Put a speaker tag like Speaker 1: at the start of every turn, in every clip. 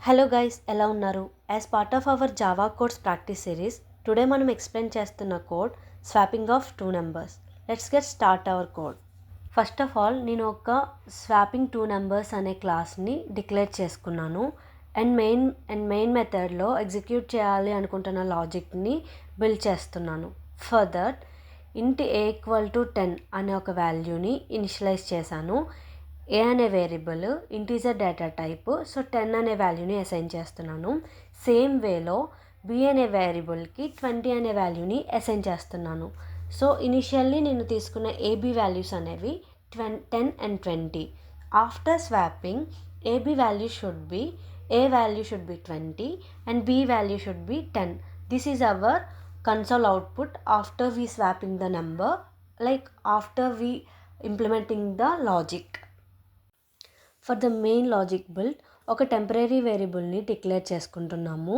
Speaker 1: Hello guys, ఎలా ఉన్నారు? As part of our Java codes practice series, today మనం explain చేస్తున్న code swapping of two numbers. Let's get start our code. First of all నేను ఒక swapping two numbers అనే క్లాస్ని declare చేసుకున్నాను and main మెథడ్లో execute చేయాలి అనుకుంటున్న లాజిక్ని బిల్డ్ చేస్తున్నాను. ఫర్ దట్ ఇంట్ ఏ ఈక్వల్ టు 10 అనే ఒక వాల్యూని ఇనిషియలైజ్ చేశాను. ఏ అనే variable integer data type, so 10 అనే వాల్యూని అసైన్ చేస్తున్నాను. సేమ్ వేలో బి అనే వేరియబుల్కి 20 అనే వాల్యూని అసైన్ చేస్తున్నాను. సో ఇనిషియల్లీ నేను తీసుకున్న ఏబీ వాల్యూస్ అనేవి 10 and 20. After swapping AB value should be, A value should be 20 and b value should be 10. This is our console output after we swapping the number, like after we implementing the logic. For the main logic build ఒక temporary వేరియబుల్ని declare చేసుకుంటున్నాము.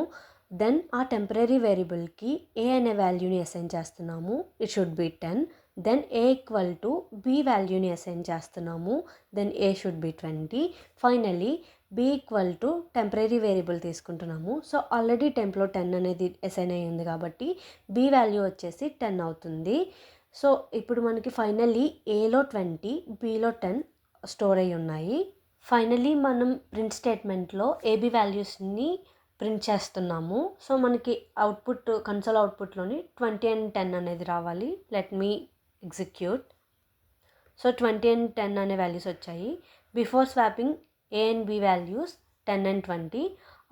Speaker 1: Then ఆ temporary వేరియబుల్కి a అనే వాల్యూని assign చేస్తున్నాము. It should be 10. Then a equal to b వాల్యూని assign చేస్తున్నాము. Then a should be 20. Finally b equal to temporary variable తీసుకుంటున్నాము. సో ఆల్రెడీ టెంప్లో 10 అనేది అసైన్ అయ్యి ఉంది కాబట్టి బి వాల్యూ వచ్చేసి 10 అవుతుంది. సో ఇప్పుడు మనకి ఫైనల్లీ ఏలో 20, బిలో 10 స్టోర్ అయ్యి ఉన్నాయి. ఫైనలీ మనం ప్రింట్ స్టేట్మెంట్లో ఏబీ వాల్యూస్ని ప్రింట్ చేస్తున్నాము. సో మనకి అవుట్పుట్, కన్సోల్ అవుట్పుట్లోని 20 and 10 అనేది రావాలి. Let me execute. So 20 and 10 అనే వాల్యూస్ వచ్చాయి. Before swapping a and b values 10 and 20.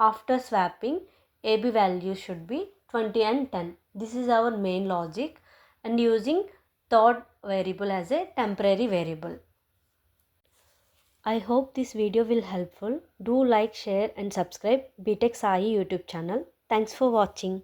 Speaker 1: After swapping a b values should be 20 and 10. This is our main logic and using third variable as a temporary variable. I hope this video will helpful. Do like, share and subscribe BTech Sai YouTube channel. Thanks for watching.